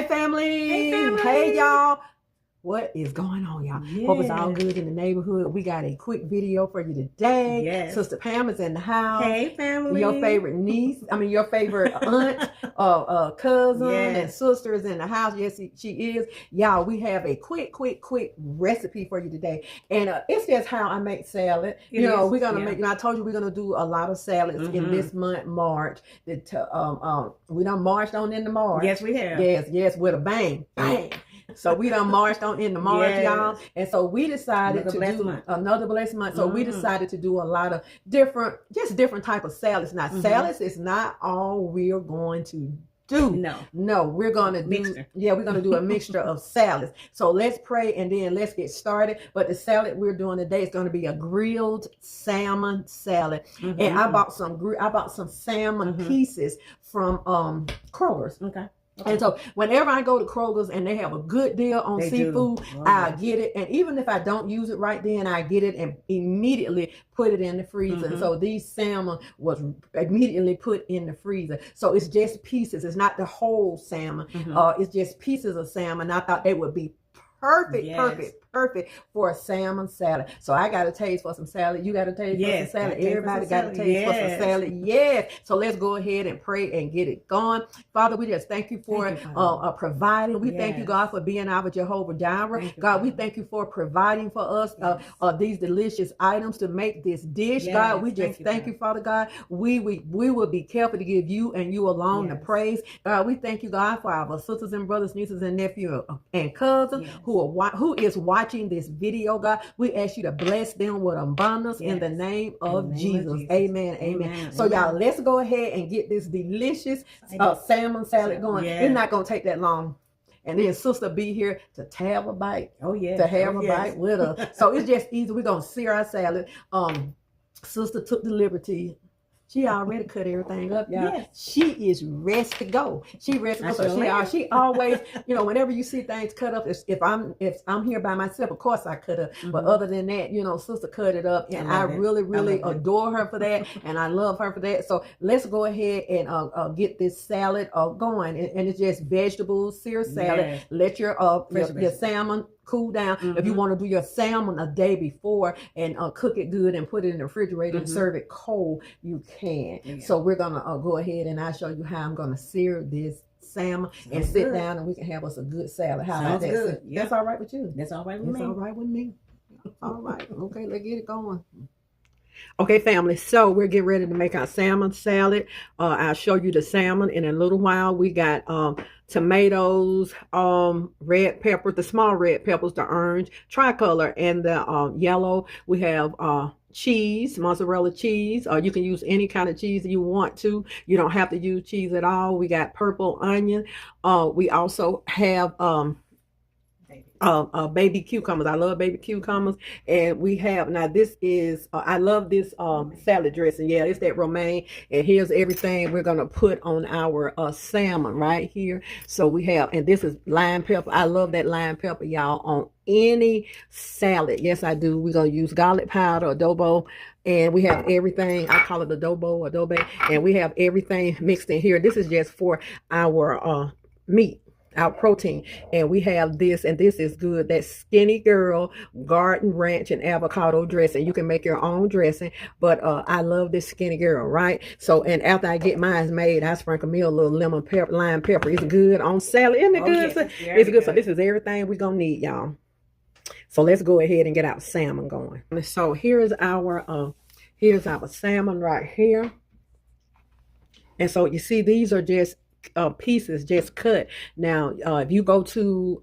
Hey family. Hey family. Hey y'all. What is going on, y'all? Yeah. Hope it's all good in the neighborhood. We got a quick video for you today. Yes. Sister Pam is in the house. Hey family. Your favorite niece, your favorite aunt, cousin, and sister is in the house. Yes, she is. Y'all, we have a quick recipe for you today. And it's just how I make salad. We're going to make, I told you we're going to do a lot of salads in this month, March. We done marched on into March. Yes, we have. Yes, with a bang. Bang. So we done marched on into March, y'all. And so we decided to do another blessed month. So we decided to do a lot of different type of salads. Now, salads is not all we're going to do. No, we're going to do, we're going to do a mixture of salads. So let's pray and then let's get started. But the salad we're doing today is going to be a grilled salmon salad. And I bought some salmon pieces from Kroger's. Okay. And so whenever I go to Kroger's and they have a good deal on seafood, I get it. And even if I don't use it right then, I get it and immediately put it in the freezer. And so these salmon was immediately put in the freezer. So it's just pieces. It's not the whole salmon. It's just pieces of salmon. I thought they would be perfect for a salmon salad. So I got a taste for some salad. You got a taste for some salad. Everybody got a taste for some salad. Yes. So let's go ahead and pray and get it going. Father, we just thank you for providing. We thank you, God, for being our Jehovah Jireh. God, we thank you for providing for us these delicious items to make this dish. God, we just thank you, Father God. We will be careful to give you and you alone the praise. God, we thank you, God, for our sisters and brothers, nieces and nephews and cousins who is watching this video. God, we ask you to bless them with abundance in the name of Jesus. Amen. So y'all, let's go ahead and get this delicious salmon salad going. It's not going to take that long. And then sister be here to have a bite. To have a bite with us. So it's just easy. We're going to sear our salad. Sister took the liberty. She already cut everything up, y'all. She is ready to go. She ready to go. So she always, whenever you see things cut up, if I'm here by myself, of course I cut up. But other than that, sister cut it up, and I really adore her for that, and I love her for that. So let's go ahead and get this salad going, and it's just vegetables, seared salad. Let your salmon cool down. If you want to do your salmon a day before and cook it good and put it in the refrigerator and serve it cold, you can. So we're gonna go ahead and I'll show you how I'm gonna sear this salmon and sit down and we can have us a good salad. How about that? Good. That's all right with you? That's all right with me. That's all right with me. All right. Okay, let's get it going. Okay, family, so we're getting ready to make our salmon salad. I'll show you the salmon in a little while. We got tomatoes, red pepper, the small red peppers, the orange, tricolor, and the yellow. We have cheese, mozzarella cheese, or you can use any kind of cheese you want to. You don't have to use cheese at all. We got purple onion. We also have baby cucumbers. I love baby cucumbers. And we have, now this is, I love this salad dressing. Yeah, it's that romaine. And here's everything we're going to put on our salmon right here. So we have, and this is lime pepper. I love that lime pepper, y'all, on any salad. Yes, I do. We're going to use garlic powder, adobo. And we have everything. I call it adobe. And we have everything mixed in here. This is just for our meat, our protein. And we have this, and this is good, that Skinny Girl garden ranch and avocado dressing. You can make your own dressing, but I love this Skinny Girl, right? So, and after I get mine made, I sprinkle me a little lime pepper. It's good on salad. Isn't it good? Yes, it's good. So this is everything we're gonna need, y'all. So let's go ahead and get our salmon going. So here's our salmon right here. And so you see, these are just pieces just cut. Now if you go to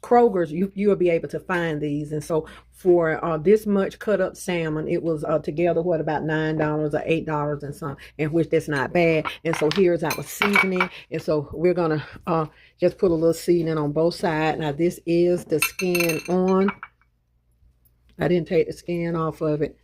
Kroger's, you'll be able to find these. And so for this much cut up salmon, it was together about $9 or $8 and some, in which that's not bad. And so here's our seasoning, and so we're gonna just put a little seasoning on both sides. Now this is the skin on. I didn't take the skin off of it.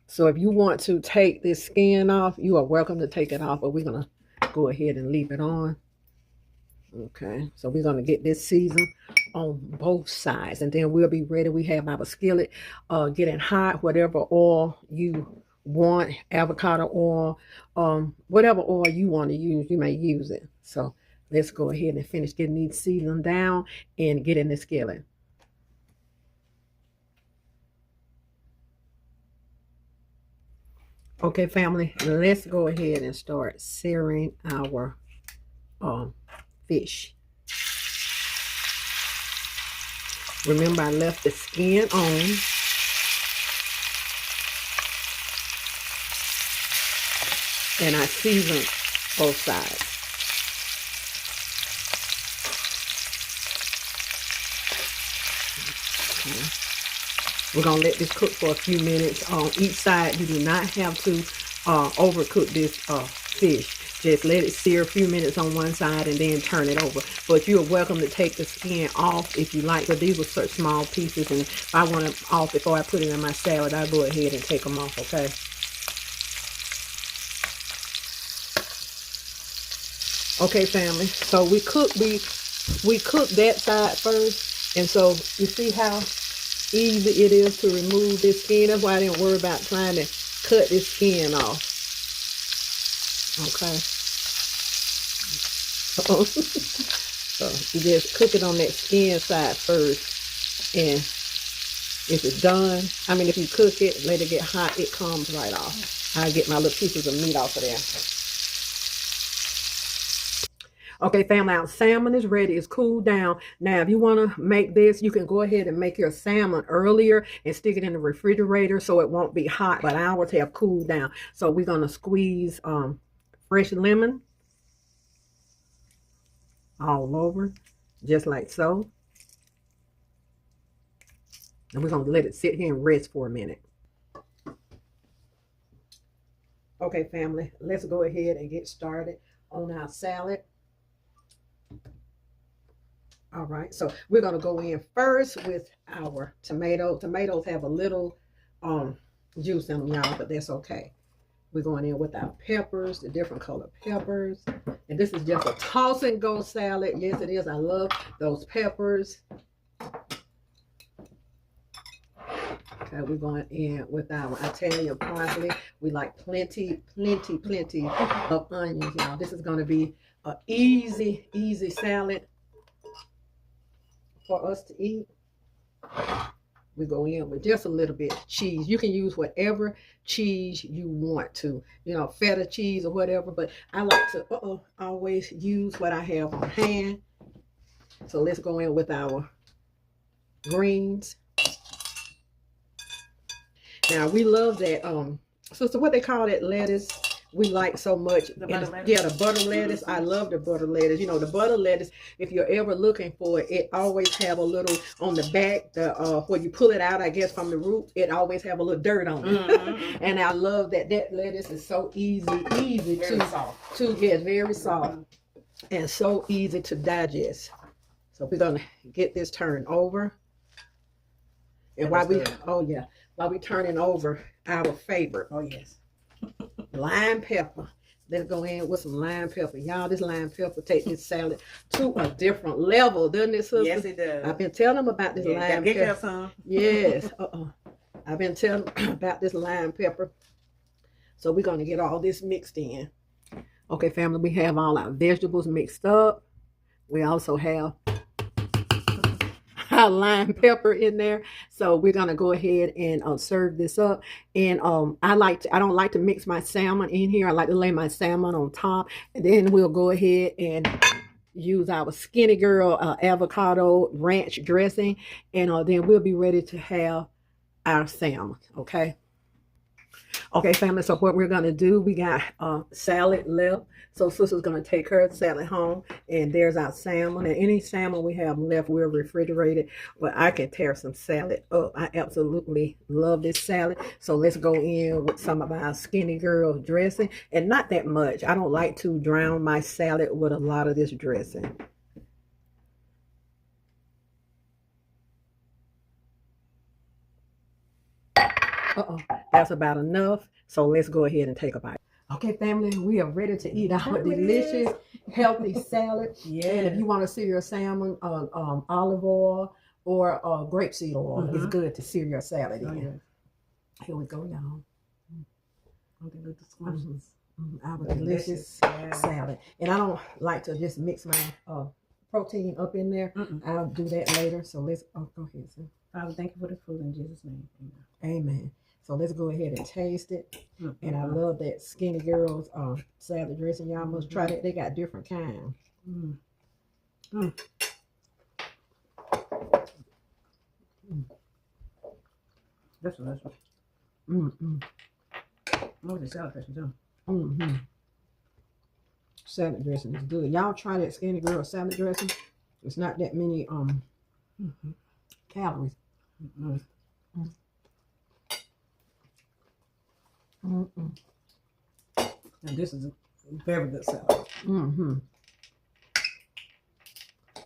So if you want to take this skin off, you are welcome to take it off, but we're going to go ahead and leave it on. Okay, so we're going to get this seasoned on both sides, and then we'll be ready. We have our skillet getting hot, whatever oil you want, avocado oil, whatever oil you want to use, you may use it. So let's go ahead and finish getting these seasoning down and get in the skillet. Okay, family, let's go ahead and start searing our fish. Remember, I left the skin on. And I seasoned both sides. Okay. We're going to let this cook for a few minutes on each side. You do not have to overcook this fish. Just let it sear a few minutes on one side and then turn it over. But you're welcome to take the skin off if you like. But these were such small pieces, and if I want them off before I put it in my salad, I'll go ahead and take them off, okay? Okay, family. So we cooked that side first, and so you see how easy it is to remove this skin. That's why I didn't worry about trying to cut this skin off. Okay. So you just cook it on that skin side first, and if it's done, if you cook it, let it get hot, it comes right off. I get my little pieces of meat off of there. Okay, family, our salmon is ready. It's cooled down. Now, if you want to make this, you can go ahead and make your salmon earlier and stick it in the refrigerator so it won't be hot, but ours have cooled down. So we're going to squeeze fresh lemon all over, just like so. And we're going to let it sit here and rest for a minute. Okay, family, let's go ahead and get started on our salad. All right, so we're going to go in first with our tomatoes. Tomatoes have a little juice in them, y'all, but that's okay. We're going in with our peppers, the different color peppers. And this is just a toss and go salad. Yes, it is. I love those peppers. Okay, we're going in with our Italian parsley. We like plenty of onions, y'all. This is going to be an easy salad for us to eat. We go in with just a little bit of cheese. You can use whatever cheese you want to, feta cheese or whatever, but I like to always use what I have on hand. So let's go in with our greens. Now we love that sister, what they call that lettuce we like so much. The butter lettuce. Yeah, the butter lettuce. I love the butter lettuce. The butter lettuce, if you're ever looking for it, it always have a little on the back, where you pull it out, I guess, from the root, it always have a little dirt on it. Mm-hmm. And I love that lettuce is so easy very soft. Yes, very soft and so easy to digest. So we're gonna get this turned over. And while we turning over our favorite. Oh yes. Lime pepper. Let's go in with some lime pepper. Y'all, this lime pepper take this salad to a different level, doesn't it, sister? Yes, it does. I've been telling them about this lime pepper. Get some. Yes. I've been telling them about this lime pepper. So we're going to get all this mixed in. Okay, family, we have all our vegetables mixed up. We also have our lime pepper in there. So we're gonna go ahead and serve this up. And I don't like to mix my salmon in here. I like to lay my salmon on top, and then we'll go ahead and use our Skinny Girl avocado ranch dressing, and then we'll be ready to have our salmon. Okay, family, so what we're going to do, we got salad left. So sister's going to take her salad home, and there's our salmon. And any salmon we have left, we'll refrigerate it. But I can tear some salad up. I absolutely love this salad. So let's go in with some of our Skinny Girl dressing. And not that much. I don't like to drown my salad with a lot of this dressing. That's about enough. So let's go ahead and take a bite. Okay, family, we are ready to eat our delicious. healthy salad. Yeah. And if you want to sear your salmon, olive oil or grapeseed oil is good to sear your salad in. Yeah. Here we go, y'all. Our delicious salad. And I don't like to just mix my protein up in there. I'll do that later. So let's go ahead, sir. Father, thank you for the food in Jesus' name. Amen. So let's go ahead and taste it. And I love that Skinny Girls salad dressing. Y'all must try that. They got different kinds. That's delicious. More than salad dressing too. Salad dressing is good. Y'all try that Skinny Girl salad dressing. It's not that many calories. And this is a very good salad.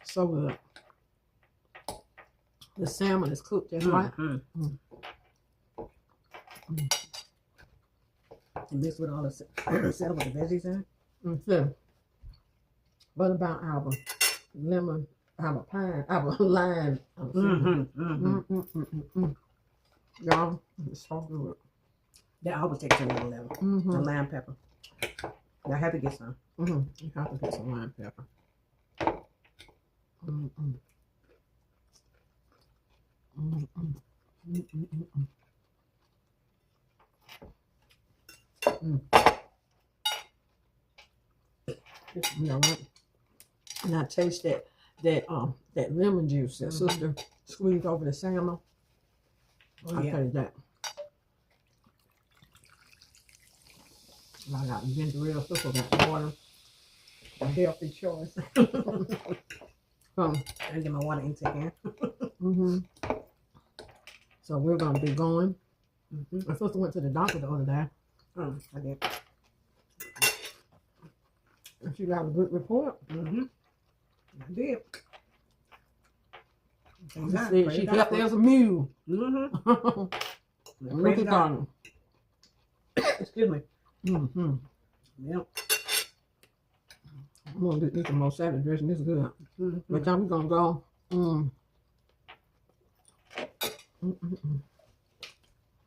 So good. The salmon is cooked just right. And mixed with all the salad with the veggies in it. What about our lemon, our pine, our lime? Y'all, it's so good. That always takes a little lemon. The lime pepper. I have to get some. You have to get some lime pepper. You know what? And I taste that lemon juice that sister squeezed over the salmon. Oh, I tell you that. I got ginger ale, sister got water. A healthy choice. I get my water intake in. So we're gonna be going. My sister went to the doctor the other day. I did. And she got a good report. I did. She said she kept as a mule. Look at God. Excuse me. Yep. I'm gonna get some more salad dressing. This is good. But then we're gonna go.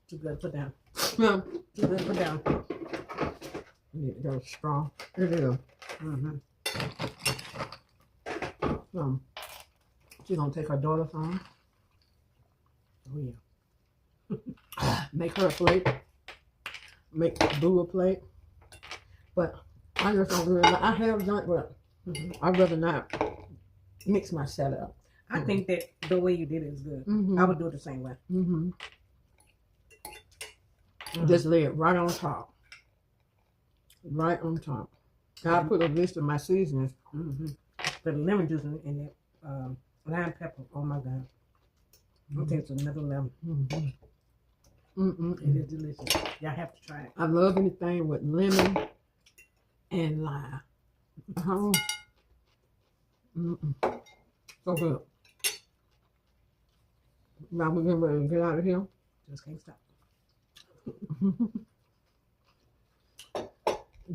Too good to put down. Yeah. Too good to put down. You need to go strong. It is. She's gonna take her daughter's home. Oh yeah. Make her a plate. Make Boo a plate. But I just don't really like, I have done it, but I'd rather not mix my salad up. I think that the way you did it is good. I would do it the same way. Just lay it right on top. Right on top. I put a list of my seasonings. The lemon juice and that lime pepper. Oh my God. I'll take another lemon. It is delicious. Y'all have to try it. I love anything with lemon and lime. So good. Now we're getting ready to get out of here. Just can't stop.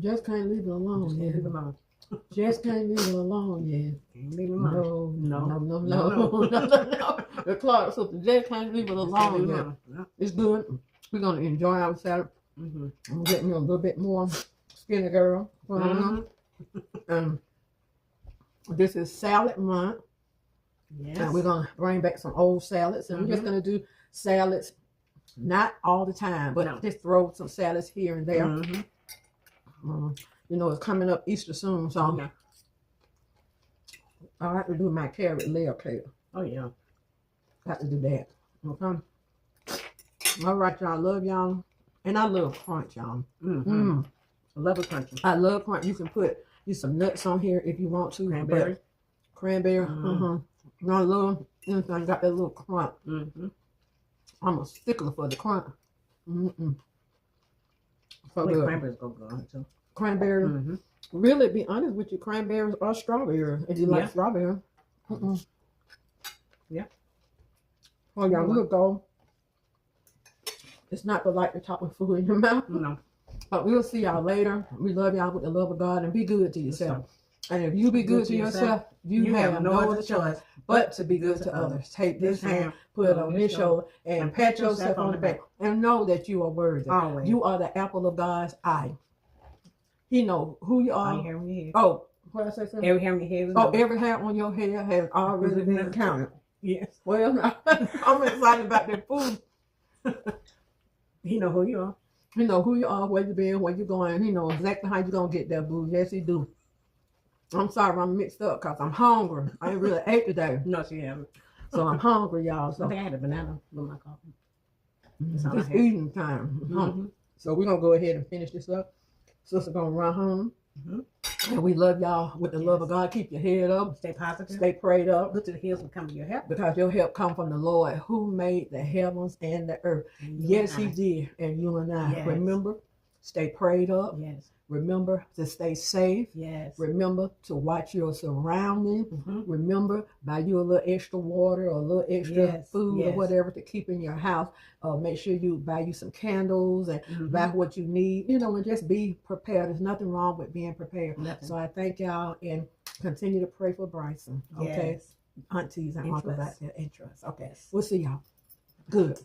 Just can't leave it alone. Just can't leave it alone. Just can't leave it alone, yeah. Can't leave it alone. No. The Clark sister just can't leave it alone. Yeah. It's good. We're gonna enjoy our salad. I'm getting me a little bit more Skinny Girl. This is salad month. Yes. And we're gonna bring back some old salads, and we're just gonna do salads, not all the time, but just throw some salads here and there. You know, it's coming up Easter soon, so I have to do my carrot layer cake. Oh yeah, Got to do that. Okay. All right, y'all. Love y'all, and I love crunch, y'all. I love a crunchy. I love crunch. You can put some nuts on here if you want to. Cranberry. I love anything got that little crunch. I'm a stickler for the crunch. So good. Cranberries go good too. Cranberry. Really, be honest with you, cranberries or strawberry. If you like strawberry. Yeah. Oh, y'all, we'll go. It's not the like the top of food in your mouth. No. But we'll see y'all later. We love y'all with the love of God, and be good to yourself. And if you be good to yourself, you have no other choice but to be good to others. Take this hand, put it on his shoulder, and pat yourself on the back. And know that you are worthy. Always. You are the apple of God's eye. He knows who you are. Every hair on your head. Oh, what did I say? Something? Every hair on your head. Oh, every hair on your head has already been counted. Yes. Well, I'm excited about that food. He know who you are. He know who you are, where you been, where you going. He know exactly how you gonna get there, boo. Yes, he do. I'm sorry, I'm mixed up because I'm hungry. I ain't really ate today. No, she haven't. So I'm hungry, y'all. So I think I had a banana with my coffee. it's eating time. So we're gonna go ahead and finish this up. Sister gonna run home. And we love y'all with the love of God. Keep your head up. Stay positive. Stay prayed up. Look to the hills and come to your help. Because your help come from the Lord who made the heavens and the earth. Yes, he did. And you and I. Yes. Remember, stay prayed up. Yes. Remember to stay safe. Yes. Remember to watch your surroundings. Remember, buy you a little extra water or a little extra food or whatever to keep in your house. Make sure you buy you some candles and buy what you need, and just be prepared. There's nothing wrong with being prepared. Nothing. So I thank y'all and continue to pray for Bryson. Okay. Yes. Aunties and uncles out Interest. there. Interest. Okay. We'll see y'all. Good.